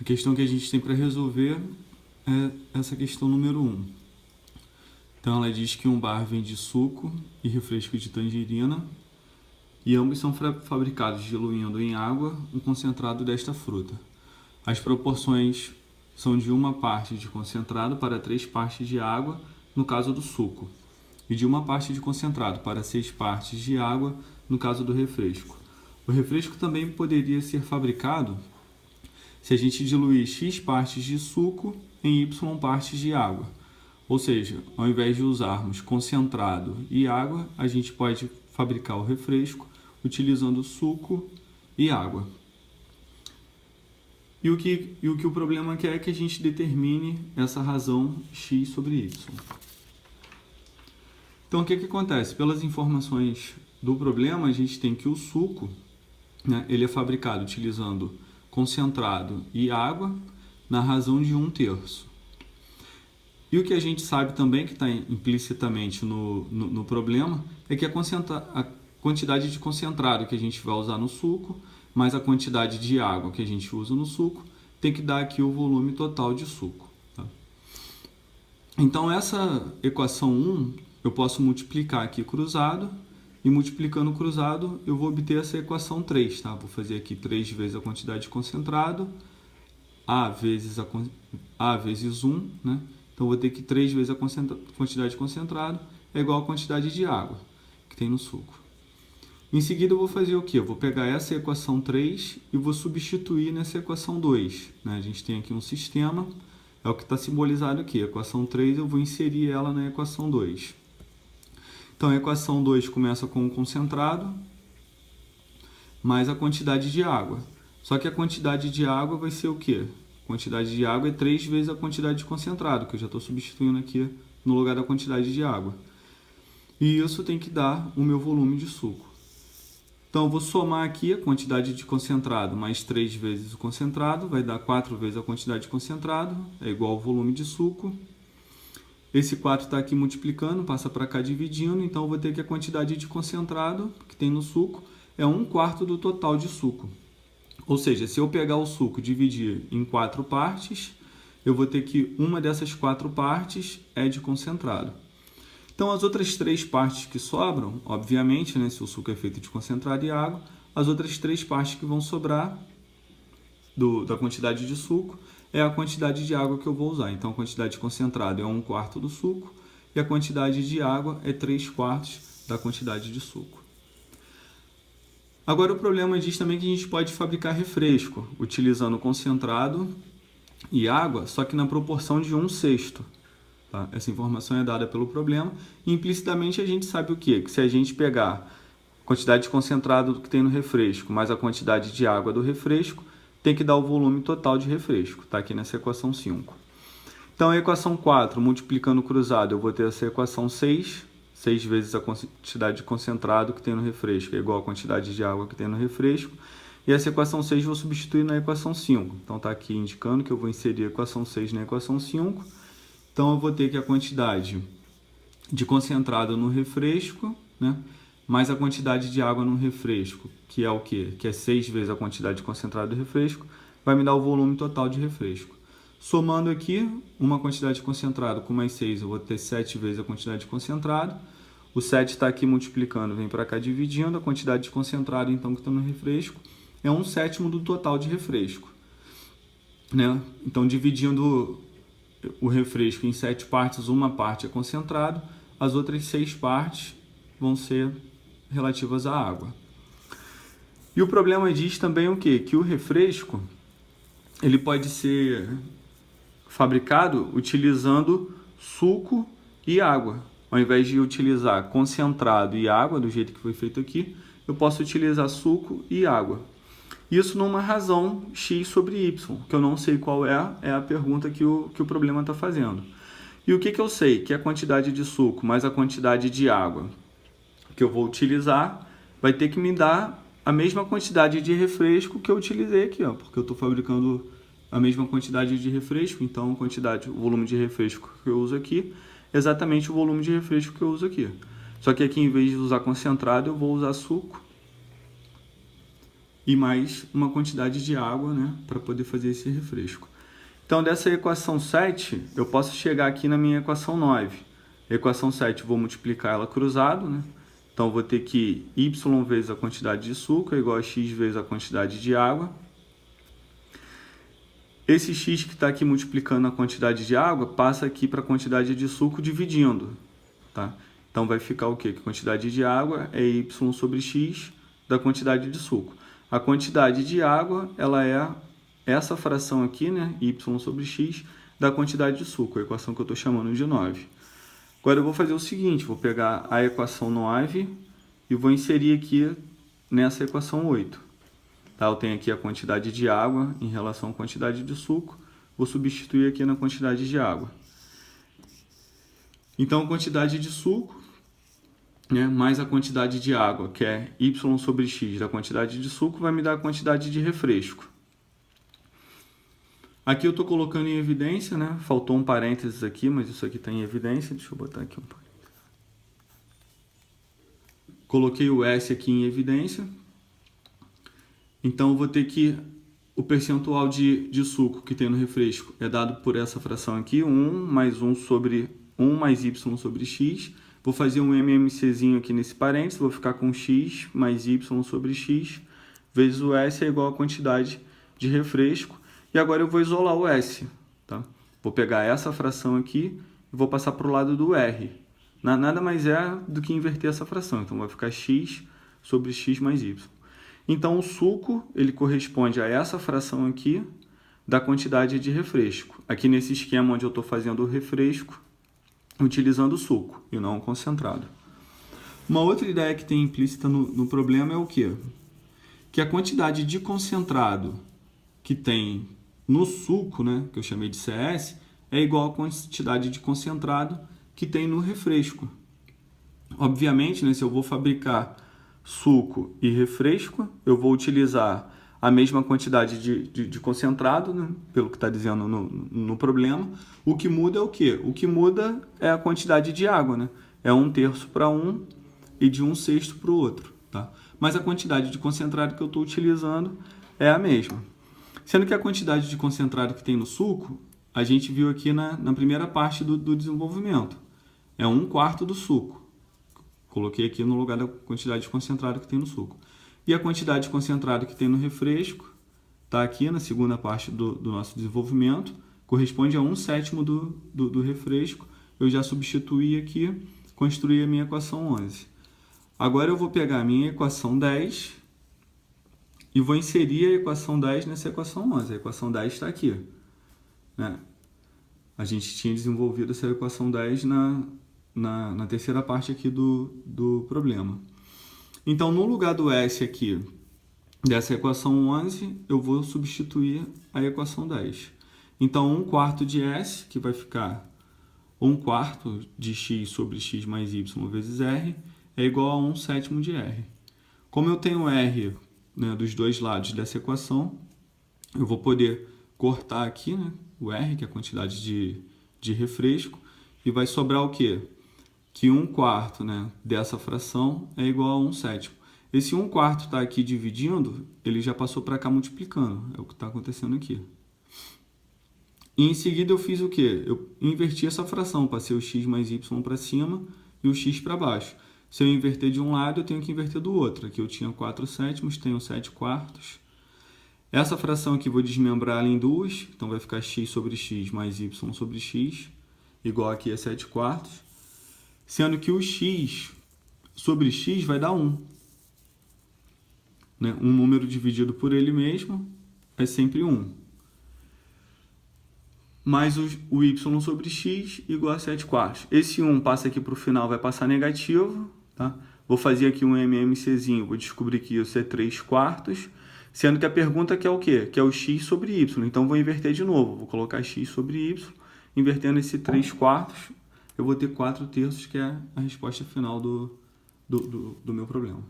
questão que a gente tem para resolver é essa questão número 1. Então ela diz que um bar vende suco e refresco de tangerina e ambos são fabricados diluindo em água um concentrado desta fruta. As proporções são de 1 parte de concentrado para 3 partes de água, no caso do suco, e de 1 parte de concentrado para 6 partes de água, no caso do refresco. O refresco também poderia ser fabricado se a gente diluir X partes de suco em Y partes de água. Ou seja, ao invés de usarmos concentrado e água, a gente pode fabricar o refresco utilizando suco e água. E o que o problema quer é que a gente determine essa razão X sobre Y. Então, o que acontece? Pelas informações do problema, a gente tem que o suco, ele é fabricado utilizando concentrado e água na razão de 1/3. E o que a gente sabe também, que está implicitamente no problema, é que a quantidade de concentrado que a gente vai usar no suco, mais a quantidade de água que a gente usa no suco, tem que dar aqui o volume total de suco. Tá? Então, essa equação 1, eu posso multiplicar aqui cruzado, e multiplicando cruzado, eu vou obter essa equação 3. Tá? Vou fazer aqui 3 vezes a quantidade de concentrado, A vezes 1, né? Então, vou ter que 3 vezes a quantidade de concentrado é igual a quantidade de água que tem no suco. Em seguida, eu vou fazer o quê? Eu vou pegar essa equação 3 e vou substituir nessa equação 2. Né? A gente tem aqui um sistema, é o que está simbolizado aqui. A equação 3, eu vou inserir ela na equação 2. Então, a equação 2 começa com o concentrado mais a quantidade de água. Só que a quantidade de água vai ser o quê? A quantidade de água é 3 vezes a quantidade de concentrado, que eu já estou substituindo aqui no lugar da quantidade de água. E isso tem que dar o meu volume de suco. Então, eu vou somar aqui a quantidade de concentrado mais 3 vezes o concentrado, vai dar 4 vezes a quantidade de concentrado, é igual ao volume de suco. Esse 4 está aqui multiplicando, passa para cá dividindo, então eu vou ter que a quantidade de concentrado que tem no suco é 1/4 do total de suco. Ou seja, se eu pegar o suco e dividir em 4 partes, eu vou ter que uma dessas 4 partes é de concentrado. Então, as outras 3 partes que sobram, obviamente, né, se o suco é feito de concentrado e água, as outras 3 partes que vão sobrar da quantidade de suco é a quantidade de água que eu vou usar. Então, a quantidade de concentrado é 1/4 do suco e a quantidade de água é 3/4 da quantidade de suco. Agora, o problema diz também que a gente pode fabricar refresco utilizando concentrado e água, só que na proporção de 1/6. Tá? Essa informação é dada pelo problema e implicitamente a gente sabe o quê? Que se a gente pegar a quantidade de concentrado que tem no refresco mais a quantidade de água do refresco, tem que dar o volume total de refresco. Está aqui nessa equação 5. Então, a equação 4, multiplicando cruzado, eu vou ter essa equação 6. 6 vezes a quantidade de concentrado que tem no refresco é igual a quantidade de água que tem no refresco. E essa equação 6 eu vou substituir na equação 5. Então, está aqui indicando que eu vou inserir a equação 6 na equação 5. Então, eu vou ter que a quantidade de concentrado no refresco, né, mais a quantidade de água no refresco, que é o quê? Que é 6 vezes a quantidade de concentrado do refresco, vai me dar o volume total de refresco. Somando aqui, uma quantidade de concentrado com mais 6, eu vou ter 7 vezes a quantidade de concentrado. O 7 está aqui multiplicando, vem para cá dividindo. A quantidade de concentrado, então, que está no refresco, é 1/7 do total de refresco. Né? Então, dividindo o refresco em 7 partes, uma parte é concentrado, as outras 6 partes vão ser relativas à água. E o problema diz também o quê? Que o refresco ele pode ser fabricado utilizando suco e água. Ao invés de utilizar concentrado e água, do jeito que foi feito aqui, eu posso utilizar suco e água. Isso numa razão x sobre y, que eu não sei qual é a pergunta que o problema está fazendo. E o que eu sei? Que a quantidade de suco mais a quantidade de água que eu vou utilizar vai ter que me dar a mesma quantidade de refresco que eu utilizei aqui, ó, porque eu estou fabricando a mesma quantidade de refresco, então o volume de refresco que eu uso aqui é exatamente o volume de refresco que eu uso aqui. Só que aqui, em vez de usar concentrado, eu vou usar suco e mais uma quantidade de água, né, para poder fazer esse refresco. Então, dessa equação 7, eu posso chegar aqui na minha equação 9. A equação 7, eu vou multiplicar ela cruzado, né? Então, eu vou ter que y vezes a quantidade de suco é igual a x vezes a quantidade de água. Esse x que está aqui multiplicando a quantidade de água passa aqui para a quantidade de suco dividindo, tá? Então, vai ficar o quê? Que a quantidade de água é y sobre x da quantidade de suco. A quantidade de água, ela é essa fração aqui, né, y sobre x, da quantidade de suco, a equação que eu estou chamando de 9. Agora eu vou fazer o seguinte, vou pegar a equação 9 e vou inserir aqui nessa equação 8. Tá? Eu tenho aqui a quantidade de água em relação à quantidade de suco, vou substituir aqui na quantidade de água. Então, a quantidade de suco, né, mais a quantidade de água, que é y sobre x da quantidade de suco, vai me dar a quantidade de refresco. Aqui eu estou colocando em evidência, né? Faltou um parênteses aqui, mas isso aqui está em evidência. Deixa eu botar aqui um parênteses. Coloquei o S aqui em evidência. Então, eu vou ter que... O percentual de suco que tem no refresco é dado por essa fração aqui, 1 mais 1 sobre 1 mais y sobre x. Vou fazer um MMCzinho aqui nesse parênteses, vou ficar com x mais y sobre x, vezes o S é igual a quantidade de refresco. E agora eu vou isolar o S, tá? Vou pegar essa fração aqui e vou passar para o lado do R. Nada mais é do que inverter essa fração. Então, vai ficar x sobre x mais y. Então, o suco, ele corresponde a essa fração aqui da quantidade de refresco. Aqui nesse esquema onde eu estou fazendo o refresco, utilizando o suco e não o concentrado. Uma outra ideia que tem implícita no problema é o quê? Que a quantidade de concentrado que tem no suco, né, que eu chamei de CS, é igual à quantidade de concentrado que tem no refresco. Obviamente, né, se eu vou fabricar suco e refresco, eu vou utilizar a mesma quantidade de concentrado, né, pelo que está dizendo no problema. O que muda é o quê? O que muda é a quantidade de água, né? É 1/3 para um e de 1/6 para o outro, tá? Mas a quantidade de concentrado que eu estou utilizando é a mesma. Sendo que a quantidade de concentrado que tem no suco, a gente viu aqui na primeira parte do desenvolvimento. É 1/4 do suco. Coloquei aqui no lugar da quantidade de concentrado que tem no suco. E a quantidade de concentrado que tem no refresco, está aqui na segunda parte do nosso desenvolvimento, corresponde a 1/7 do refresco. Eu já substituí aqui, construí a minha equação 11. Agora eu vou pegar a minha equação 10... e vou inserir a equação 10 nessa equação 11. A equação 10 está aqui, né? A gente tinha desenvolvido essa equação 10 na terceira parte aqui do problema. Então, no lugar do S aqui, dessa equação 11, eu vou substituir a equação 10. Então, 1/4 de S, que vai ficar 1/4 de x sobre x mais y vezes R, é igual a 1/7 de R. Como eu tenho R, né, dos dois lados dessa equação, eu vou poder cortar aqui, né, o R, que é a quantidade de refresco, e vai sobrar o quê? Que 1/4, né, dessa fração é igual a 1/7. Esse 1/4 está aqui dividindo, ele já passou para cá multiplicando, é o que está acontecendo aqui. E em seguida eu fiz o quê? Eu inverti essa fração, passei o x mais y para cima e o x para baixo. Se eu inverter de um lado, eu tenho que inverter do outro. Aqui eu tinha 4/7, tenho 7/4. Essa fração aqui eu vou desmembrar ela em duas, então vai ficar x sobre x mais y sobre x, igual aqui a 7/4. Sendo que o x sobre x vai dar 1. Né? Um número dividido por ele mesmo é sempre 1. Mais o y sobre x igual a 7/4. Esse 1 passa aqui para o final, vai passar negativo. Tá? Vou fazer aqui um MMCzinho, vou descobrir que isso é 3/4. Sendo que a pergunta que é o quê? Que é o x sobre y. Então, vou inverter de novo. Vou colocar x sobre y. Invertendo esse 3/4, eu vou ter 4/3, que é a resposta final do meu problema.